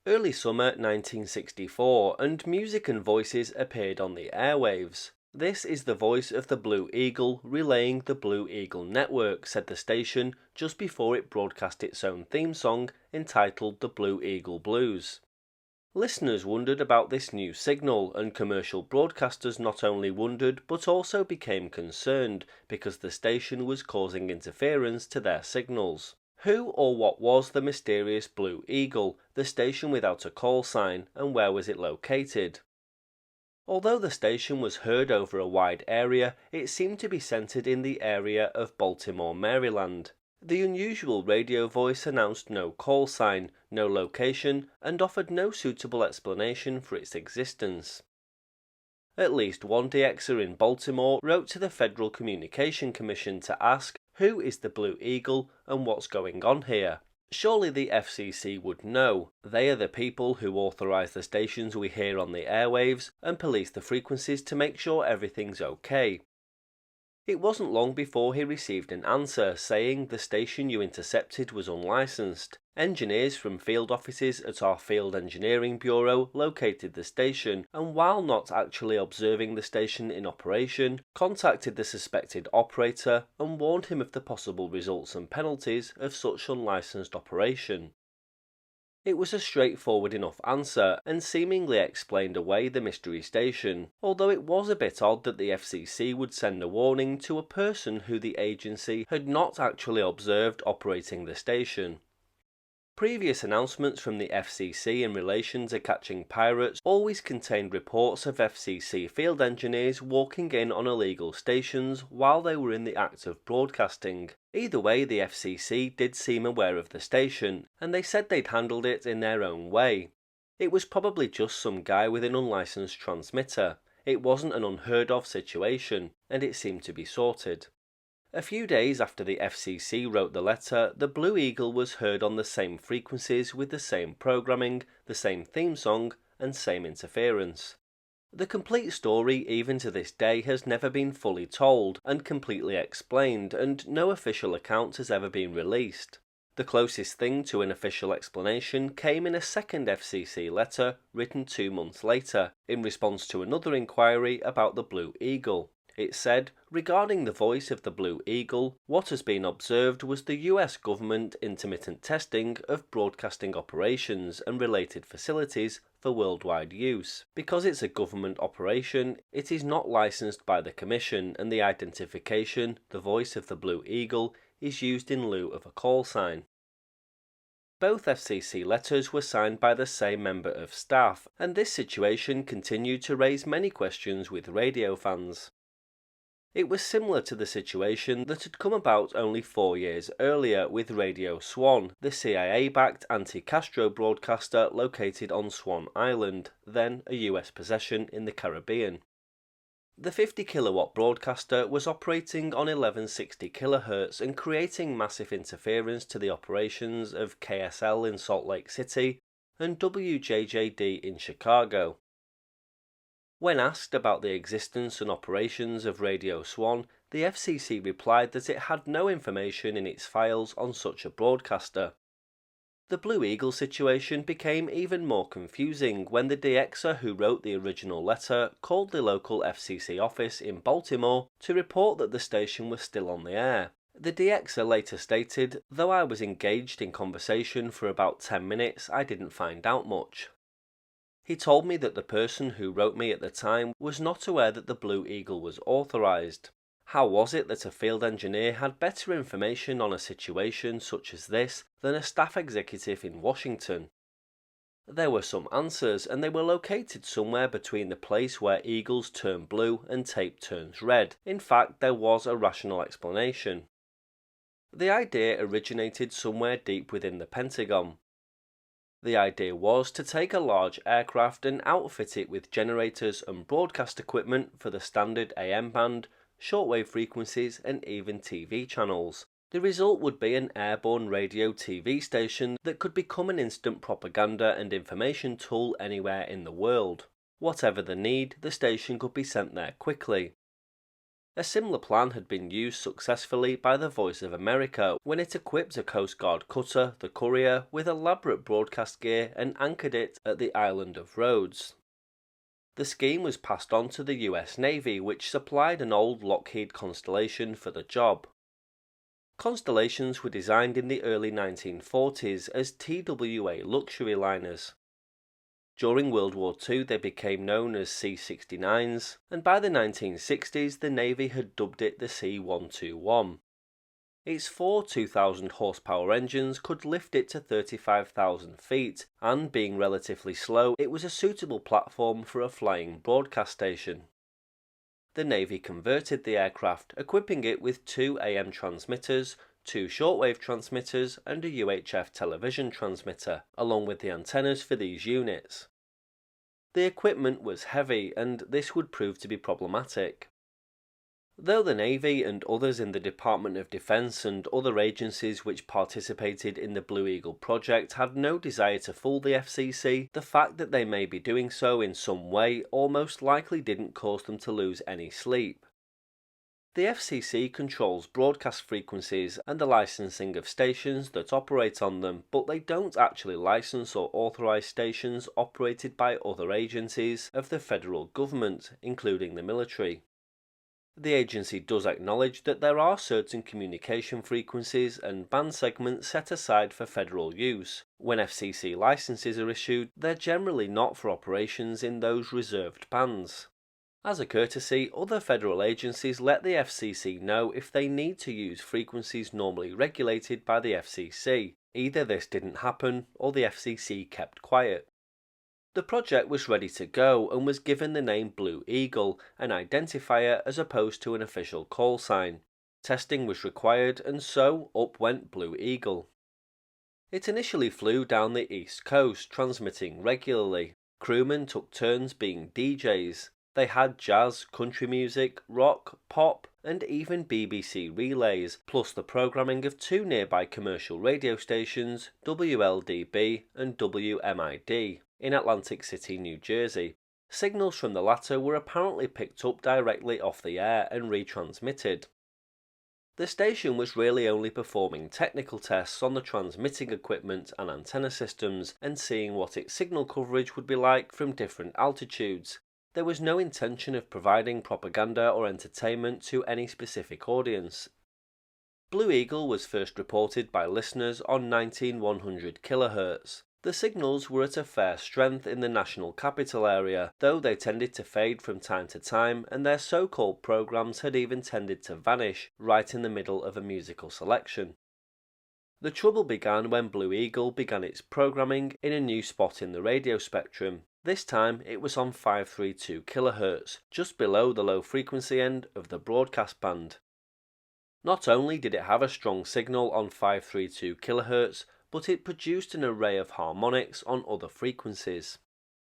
Early summer 1964, and music and voices appeared on the airwaves. "This is the voice of the Blue Eagle relaying the Blue Eagle Network," said the station just before it broadcast its own theme song entitled The Blue Eagle Blues. Listeners wondered about this new signal, and commercial broadcasters not only wondered but also became concerned because the station was causing interference to their signals. Who or what was the mysterious Blue Eagle, the station without a call sign, and where was it located? Although the station was heard over a wide area, it seemed to be centered in the area of Baltimore, Maryland. The unusual radio voice announced no call sign, no location, and offered no suitable explanation for its existence. At least one DXer in Baltimore wrote to the Federal Communication Commission to ask, "Who is the Blue Eagle and what's going on here?" Surely the FCC would know. They are the people who authorize the stations we hear on the airwaves and police the frequencies to make sure everything's okay. It wasn't long before he received an answer saying the station you intercepted was unlicensed. Engineers from field offices at our Field Engineering Bureau located the station, and while not actually observing the station in operation, contacted the suspected operator and warned him of the possible results and penalties of such unlicensed operation. It was a straightforward enough answer, and seemingly explained away the mystery station, although it was a bit odd that the FCC would send a warning to a person who the agency had not actually observed operating the station. Previous announcements from the FCC in relation to catching pirates always contained reports of FCC field engineers walking in on illegal stations while they were in the act of broadcasting. Either way, the FCC did seem aware of the station, and they said they'd handled it in their own way. It was probably just some guy with an unlicensed transmitter. It wasn't an unheard of situation, and it seemed to be sorted. A few days after the FCC wrote the letter, the Blue Eagle was heard on the same frequencies with the same programming, the same theme song, and same interference. The complete story, even to this day, has never been fully told and completely explained, and no official account has ever been released. The closest thing to an official explanation came in a second FCC letter written 2 months later, in response to another inquiry about the Blue Eagle. It said, "Regarding the voice of the Blue Eagle, what has been observed was the US government intermittent testing of broadcasting operations and related facilities for worldwide use. Because it's a government operation, it is not licensed by the Commission, and the identification, the voice of the Blue Eagle, is used in lieu of a call sign." Both FCC letters were signed by the same member of staff, and this situation continued to raise many questions with radio fans. It was similar to the situation that had come about only 4 years earlier with Radio Swan, the CIA-backed anti-Castro broadcaster located on Swan Island, then a US possession in the Caribbean. The 50-kilowatt broadcaster was operating on 1160 kHz and creating massive interference to the operations of KSL in Salt Lake City and WJJD in Chicago. When asked about the existence and operations of Radio Swan, the FCC replied that it had no information in its files on such a broadcaster. The Blue Eagle situation became even more confusing when the DXer who wrote the original letter called the local FCC office in Baltimore to report that the station was still on the air. The DXer later stated, "Though I was engaged in conversation for about 10 minutes, I didn't find out much." He told me that the person who wrote me at the time was not aware that the Blue Eagle was authorized. How was it that a field engineer had better information on a situation such as this than a staff executive in Washington? There were some answers, and they were located somewhere between the place where eagles turn blue and tape turns red. In fact, there was a rational explanation. The idea originated somewhere deep within the Pentagon. The idea was to take a large aircraft and outfit it with generators and broadcast equipment for the standard AM band, shortwave frequencies, and even TV channels. The result would be an airborne radio TV station that could become an instant propaganda and information tool anywhere in the world. Whatever the need, the station could be sent there quickly. A similar plan had been used successfully by the Voice of America when it equipped a Coast Guard cutter, the Courier, with elaborate broadcast gear and anchored it at the island of Rhodes. The scheme was passed on to the US Navy, which supplied an old Lockheed Constellation for the job. Constellations were designed in the early 1940s as TWA luxury liners. During World War II they became known as C-69s, and by the 1960s the Navy had dubbed it the C-121. Its four 2,000 horsepower engines could lift it to 35,000 feet, and being relatively slow, it was a suitable platform for a flying broadcast station. The Navy converted the aircraft, equipping it with two AM transmitters, two shortwave transmitters, and a UHF television transmitter, along with the antennas for these units. The equipment was heavy, and this would prove to be problematic. Though the Navy and others in the Department of Defense and other agencies which participated in the Blue Eagle project had no desire to fool the FCC, the fact that they may be doing so in some way almost likely didn't cause them to lose any sleep. The FCC controls broadcast frequencies and the licensing of stations that operate on them, but they don't actually license or authorize stations operated by other agencies of the federal government, including the military. The agency does acknowledge that there are certain communication frequencies and band segments set aside for federal use. When FCC licenses are issued, they're generally not for operations in those reserved bands. As a courtesy, other federal agencies let the FCC know if they need to use frequencies normally regulated by the FCC. Either this didn't happen, or the FCC kept quiet. The project was ready to go and was given the name Blue Eagle, an identifier as opposed to an official call sign. Testing was required, and so up went Blue Eagle. It initially flew down the East Coast, transmitting regularly. Crewmen took turns being DJs. They had jazz, country music, rock, pop, and even BBC relays, plus the programming of two nearby commercial radio stations, WLDB and WMID, in Atlantic City, New Jersey. Signals from the latter were apparently picked up directly off the air and retransmitted. The station was really only performing technical tests on the transmitting equipment and antenna systems and seeing what its signal coverage would be like from different altitudes. There was no intention of providing propaganda or entertainment to any specific audience. Blue Eagle was first reported by listeners on 19100 kHz. The signals were at a fair strength in the national capital area, though they tended to fade from time to time, and their so-called programs had even tended to vanish right in the middle of a musical selection. The trouble began when Blue Eagle began its programming in a new spot in the radio spectrum. This time it was on 532 kHz, just below the low frequency end of the broadcast band. Not only did it have a strong signal on 532 kHz, but it produced an array of harmonics on other frequencies.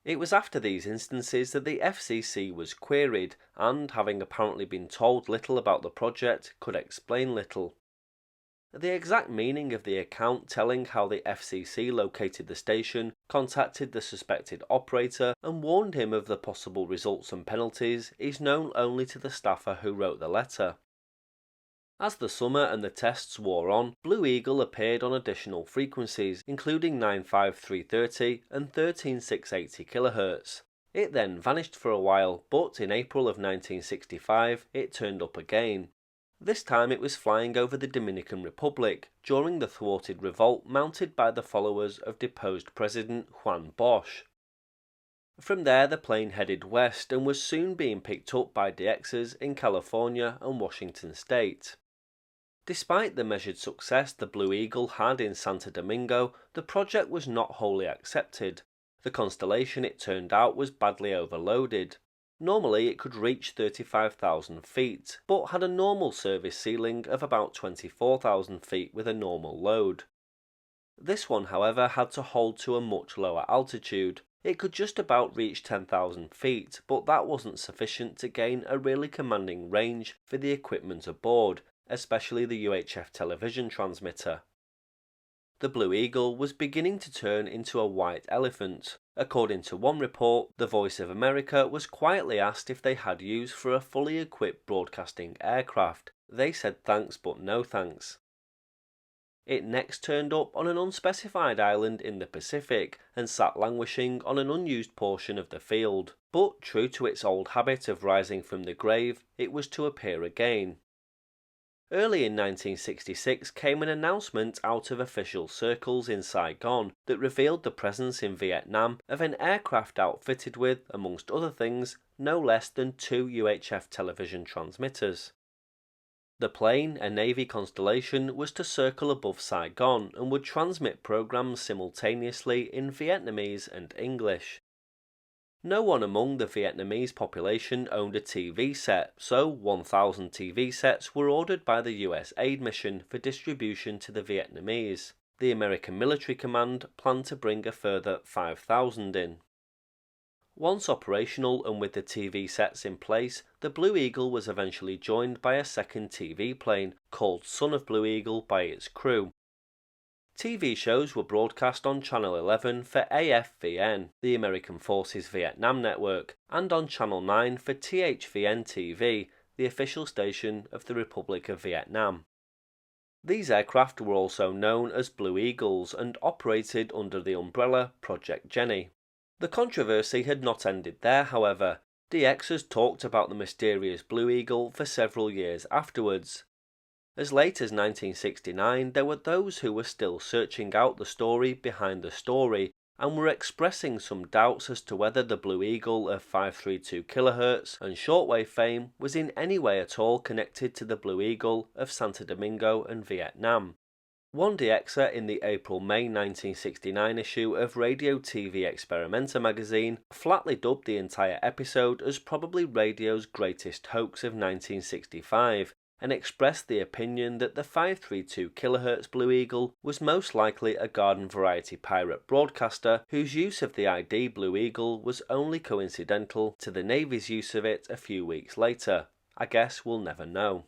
It was after these instances that the FCC was queried, and, having apparently been told little about the project, could explain little. The exact meaning of the account telling how the FCC located the station, contacted the suspected operator, and warned him of the possible results and penalties is known only to the staffer who wrote the letter. As the summer and the tests wore on, Blue Eagle appeared on additional frequencies, including 95330 and 13680 kHz. It then vanished for a while, but in April of 1965 it turned up again. This time it was flying over the Dominican Republic during the thwarted revolt mounted by the followers of deposed President Juan Bosch. From there the plane headed west and was soon being picked up by DXs in California and Washington State. Despite the measured success the Blue Eagle had in Santo Domingo, the project was not wholly accepted. The constellation, it turned out, was badly overloaded. Normally it could reach 35,000 feet, but had a normal service ceiling of about 24,000 feet with a normal load. This one, however, had to hold to a much lower altitude. It could just about reach 10,000 feet, but that wasn't sufficient to gain a really commanding range for the equipment aboard, especially the UHF television transmitter. The Blue Eagle was beginning to turn into a white elephant. According to one report, the Voice of America was quietly asked if they had use for a fully equipped broadcasting aircraft. They said thanks but no thanks. It next turned up on an unspecified island in the Pacific and sat languishing on an unused portion of the field, but true to its old habit of rising from the grave, it was to appear again. Early in 1966 came an announcement out of official circles in Saigon that revealed the presence in Vietnam of an aircraft outfitted with, amongst other things, no less than 2 UHF television transmitters. The plane, a Navy Constellation, was to circle above Saigon and would transmit programs simultaneously in Vietnamese and English. No one among the Vietnamese population owned a TV set, so 1,000 TV sets were ordered by the US aid mission for distribution to the Vietnamese. The American Military Command planned to bring a further 5,000 in. Once operational and with the TV sets in place, the Blue Eagle was eventually joined by a second TV plane, called Son of Blue Eagle by its crew. TV shows were broadcast on Channel 11 for AFVN, the American Forces Vietnam Network, and on Channel 9 for THVN TV, the official station of the Republic of Vietnam. These aircraft were also known as Blue Eagles and operated under the umbrella Project Jenny. The controversy had not ended there, however. DXers talked about the mysterious Blue Eagle for several years afterwards. As late as 1969, there were those who were still searching out the story behind the story and were expressing some doubts as to whether the Blue Eagle of 532 kHz and shortwave fame was in any way at all connected to the Blue Eagle of Santo Domingo and Vietnam. One DXer in the April-May 1969 issue of Radio TV Experimenter magazine flatly dubbed the entire episode as probably radio's greatest hoax of 1965, and expressed the opinion that the 532 kHz Blue Eagle was most likely a garden variety pirate broadcaster whose use of the ID Blue Eagle was only coincidental to the Navy's use of it a few weeks later. I guess we'll never know.